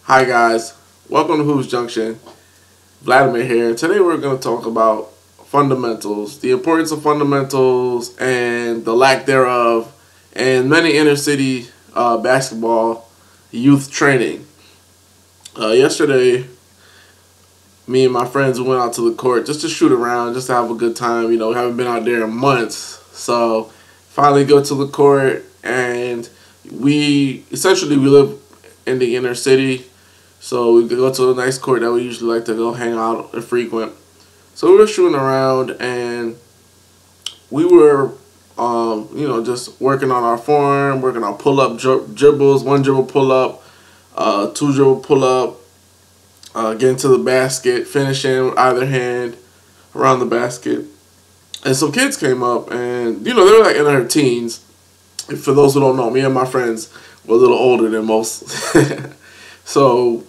Hi guys, welcome to Hoops Junction. Vladimir here. Today we're going to talk about fundamentals, the importance of fundamentals and the lack thereof in many inner city basketball youth training. Yesterday, me and my friends went out to the court just to shoot around, just to have a good time. You know, we haven't been out there in months, so finally go to the court, and we live in the inner city. So we could go to a nice court that we usually like to go hang out and frequent. So we were shooting around, and we were, just working on our form, working on pull-up dribbles, one dribble pull-up, two dribble pull-up, getting to the basket, finishing with either hand around the basket. And some kids came up, and, they were like in their teens. And for those who don't know, me and my friends were a little older than most. So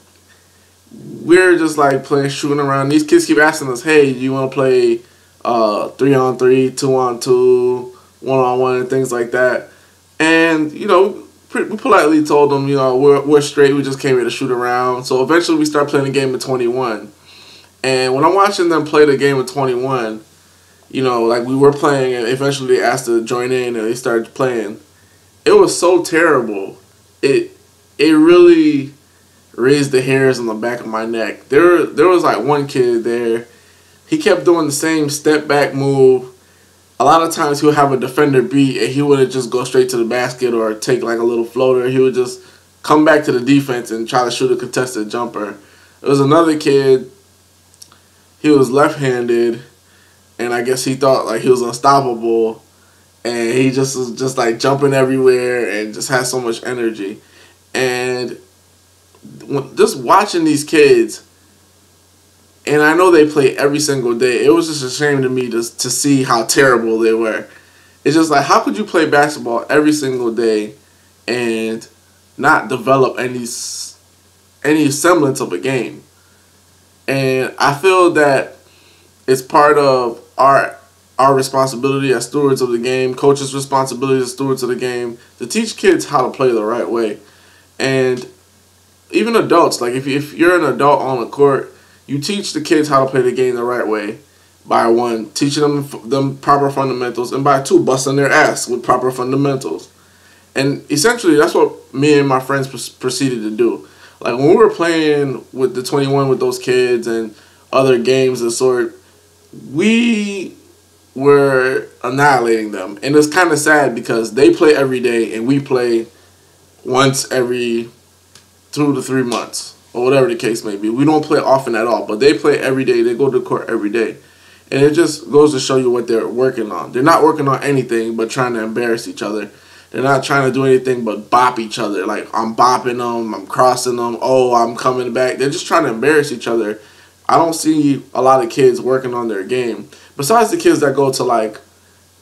we're just like playing, shooting around. These kids keep asking us, hey, do you want to play 3-on-3, 2-on-2, 1-on-1, and things like that. And, we politely told them, we're straight. We just came here to shoot around. So eventually we start playing a game of 21. And when I'm watching them play the game of 21, like we were playing, and eventually they asked to join in, and they started playing. It was so terrible. It really raised the hairs on the back of my neck. There was like one kid there. He kept doing the same step back move. A lot of times he would have a defender beat, and he wouldn't just go straight to the basket or take like a little floater. He would just come back to the defense and try to shoot a contested jumper. There was another kid. He was left-handed, and I guess he thought like he was unstoppable, and he just was just like jumping everywhere and just had so much energy. And just watching these kids, and I know they play every single day, it was just a shame to me to see how terrible they were. It's just like, how could you play basketball every single day and not develop any semblance of a game? And I feel that it's part of our responsibility as stewards of the game, coaches' responsibility as stewards of the game, to teach kids how to play the right way. And even adults, like if you're an adult on the court, you teach the kids how to play the game the right way by, one, teaching them proper fundamentals, and by, two, busting their ass with proper fundamentals. And essentially, that's what me and my friends proceeded to do. Like when we were playing with the 21 with those kids and other games of the sort, we were annihilating them. And it's kind of sad because they play every day and we play once every 2 to 3 months, or whatever the case may be. We don't play often at all, but they play every day. They go to the court every day. And it just goes to show you what they're working on. They're not working on anything but trying to embarrass each other. They're not trying to do anything but bop each other. Like, I'm bopping them, I'm crossing them, oh, I'm coming back. They're just trying to embarrass each other. I don't see a lot of kids working on their game. Besides the kids that go to, like,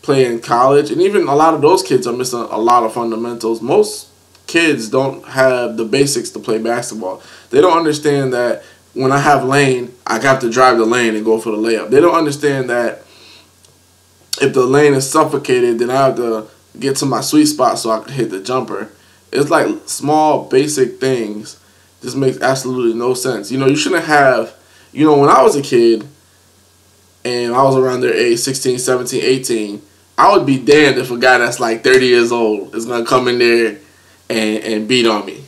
play in college, and even a lot of those kids are missing a lot of fundamentals. Most kids don't have the basics to play basketball. They don't understand that when I have lane, I have to drive the lane and go for the layup. They don't understand that if the lane is suffocated, then I have to get to my sweet spot so I can hit the jumper. It's like small, basic things. This makes absolutely no sense. You shouldn't have, when I was a kid and I was around their age, 16, 17, 18, I would be damned if a guy that's like 30 years old is going to come in there and beat on me.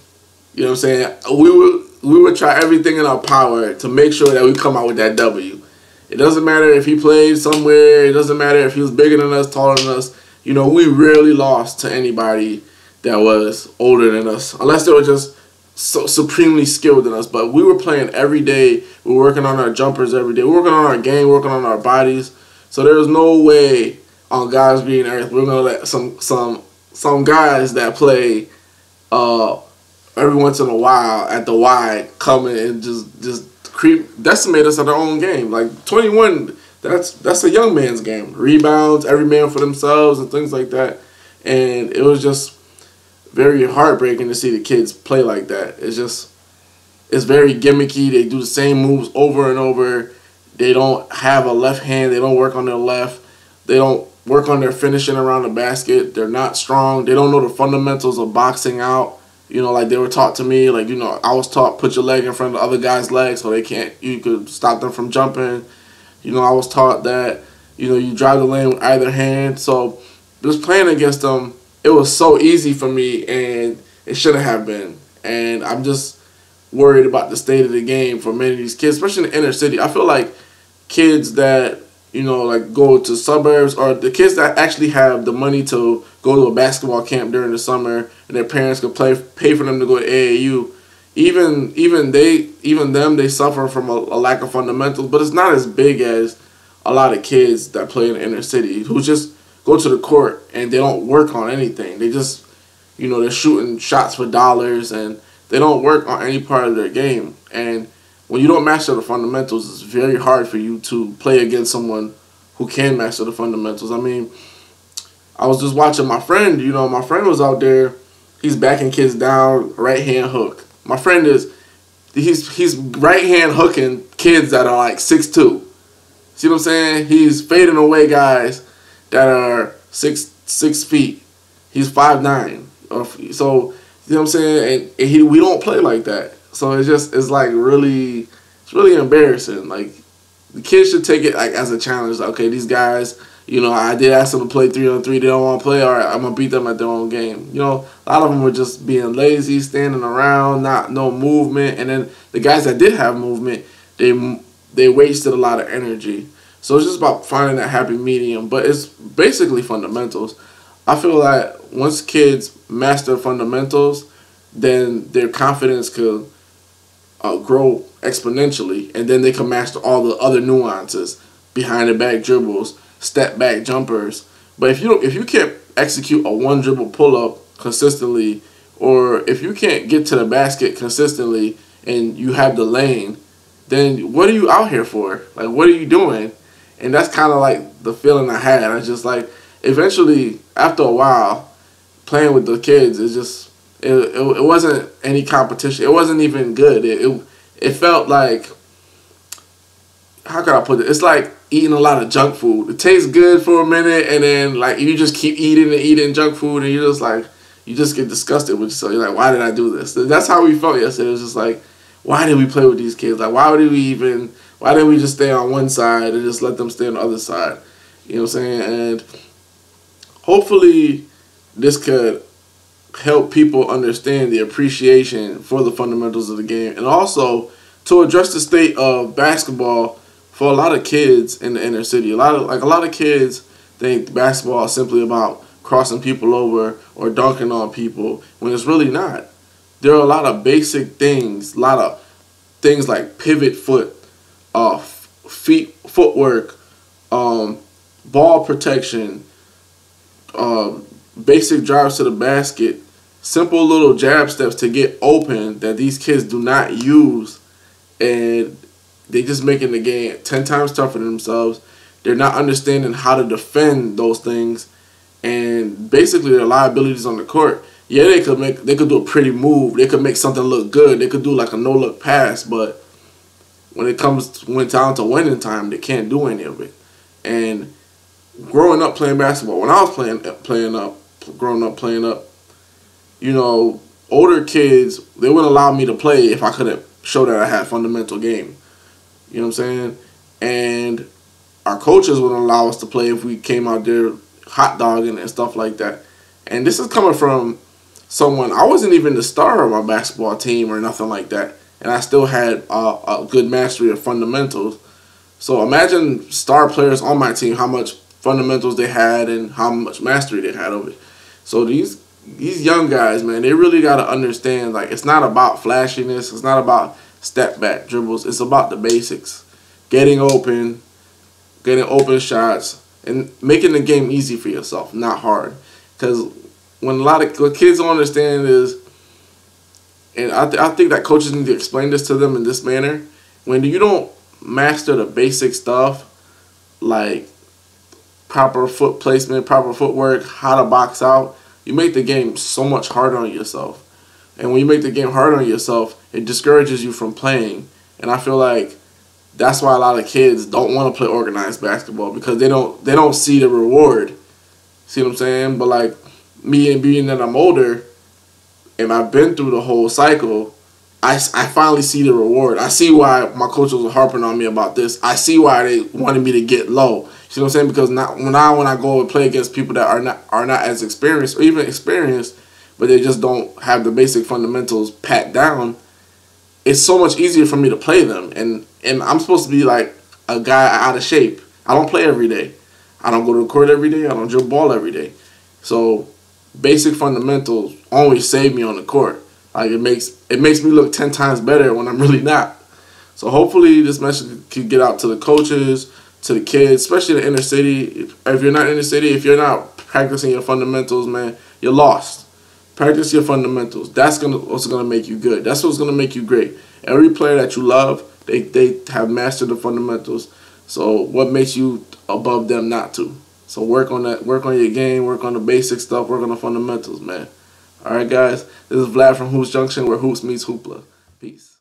You know what I'm saying? We would try everything in our power to make sure that we come out with that W. It doesn't matter if he played somewhere. It doesn't matter if he was bigger than us, taller than us. We rarely lost to anybody that was older than us, unless they were just so supremely skilled than us. But we were playing every day. We were working on our jumpers every day. We were working on our game, working on our bodies. So there was no way on God's green earth we're gonna let some guys that play every once in a while at the Y come in and just decimate us at our own game. Like 21, that's a young man's game. Rebounds, every man for themselves, and things like that. And it was just very heartbreaking to see the kids play like that. It's very gimmicky. They do the same moves over and over. They don't have a left hand. They don't work on their left. They don't work on their finishing around the basket. They're not strong. They don't know the fundamentals of boxing out. You know, like they were taught to me, like, you know, I was taught put your leg in front of the other guy's leg so you could stop them from jumping. You know, I was taught that, you know, you drive the lane with either hand. So just playing against them, it was so easy for me, and it shouldn't have been. And I'm just worried about the state of the game for many of these kids, especially in the inner city. I feel like kids that, you know, like go to suburbs, or the kids that actually have the money to go to a basketball camp during the summer and their parents could pay for them to go to AAU, even them, they suffer from a lack of fundamentals, but it's not as big as a lot of kids that play in the inner city who just go to the court and they don't work on anything. They just, you know, they're shooting shots for dollars and they don't work on any part of their game. And when you don't master the fundamentals, it's very hard for you to play against someone who can master the fundamentals. I mean, I was just watching my friend. You know, my friend was out there. He's backing kids down, right-hand hook. My friend he's right-hand hooking kids that are like 6'2". See what I'm saying? He's fading away guys that are six feet. He's 5'9". So, you know what I'm saying? And we don't play like that. So it's like really, it's really embarrassing. Like, the kids should take it like as a challenge. Like, okay, these guys, you know, I did ask them to play 3-on-3. They don't want to play. All right, I'm gonna beat them at their own game. You know, a lot of them were just being lazy, standing around, no movement. And then the guys that did have movement, they wasted a lot of energy. So it's just about finding that happy medium. But it's basically fundamentals. I feel that once kids master fundamentals, then their confidence could grow exponentially, and then they can master all the other nuances, behind the back dribbles, step back jumpers. But if you can't execute a one dribble pull up consistently, or if you can't get to the basket consistently and you have the lane, then what are you out here for? Like, what are you doing? And that's kind of like the feeling I had. I just like, eventually, after a while, playing with the kids, it wasn't any competition. It wasn't even good. It felt like, how can I put it? It's like eating a lot of junk food. It tastes good for a minute, and then like you just keep eating junk food, and you just get disgusted with yourself. You're like, why did I do this? That's how we felt yesterday. It was just like, why did we play with these kids? Like, why didn't we just stay on one side and just let them stay on the other side? You know what I'm saying? And hopefully this could help people understand the appreciation for the fundamentals of the game, and also to address the state of basketball for a lot of kids in the inner city. A lot of kids think basketball is simply about crossing people over or dunking on people, when it's really not. There are a lot of basic things, a lot of things like pivot foot, footwork, ball protection, basic drives to the basket, simple little jab steps to get open that these kids do not use, and they just making the game 10 times tougher for themselves. They're not understanding how to defend those things, and basically their liabilities on the court. Yeah, they could do a pretty move. They could make something look good. They could do like a no-look pass, but when it went down to winning time, they can't do any of it. And growing up playing basketball, when I was growing up playing up, you know, older kids, they wouldn't allow me to play if I couldn't show that I had fundamental game. You know what I'm saying? And our coaches wouldn't allow us to play if we came out there hot dogging and stuff like that. And this is coming from someone, I wasn't even the star of my basketball team or nothing like that, and I still had a good mastery of fundamentals. So imagine star players on my team, how much fundamentals they had and how much mastery they had of it. So these young guys, man, they really got to understand, like, it's not about flashiness. It's not about step back dribbles. It's about the basics. Getting open shots, and making the game easy for yourself, not hard. Because what kids don't understand is, and I think that coaches need to explain this to them in this manner, when you don't master the basic stuff, like proper foot placement, proper footwork, how to box out, you make the game so much harder on yourself. And when you make the game harder on yourself, it discourages you from playing. And I feel like that's why a lot of kids don't want to play organized basketball, because they don't see the reward. See what I'm saying? But like me, and being that I'm older, and I've been through the whole cycle, I finally see the reward. I see why my coaches were harping on me about this. I see why they wanted me to get low. You see what I'm saying? Because when I go and play against people that are not as experienced or even experienced, but they just don't have the basic fundamentals pat down, it's so much easier for me to play them. And I'm supposed to be like a guy out of shape. I don't play every day. I don't go to the court every day. I don't dribble ball every day. So basic fundamentals always save me on the court. Like it makes me look 10 times better when I'm really not. So hopefully this message can get out to the coaches, to the kids, especially in the inner city. If you're not in the city, if you're not practicing your fundamentals, man, you're lost. Practice your fundamentals. That's what's gonna make you good. That's what's gonna make you great. Every player that you love, they have mastered the fundamentals. So what makes you above them not to? So work on that. Work on your game. Work on the basic stuff. Work on the fundamentals, man. All right, guys. This is Vlad from Hoops Junction, where hoops meets hoopla. Peace.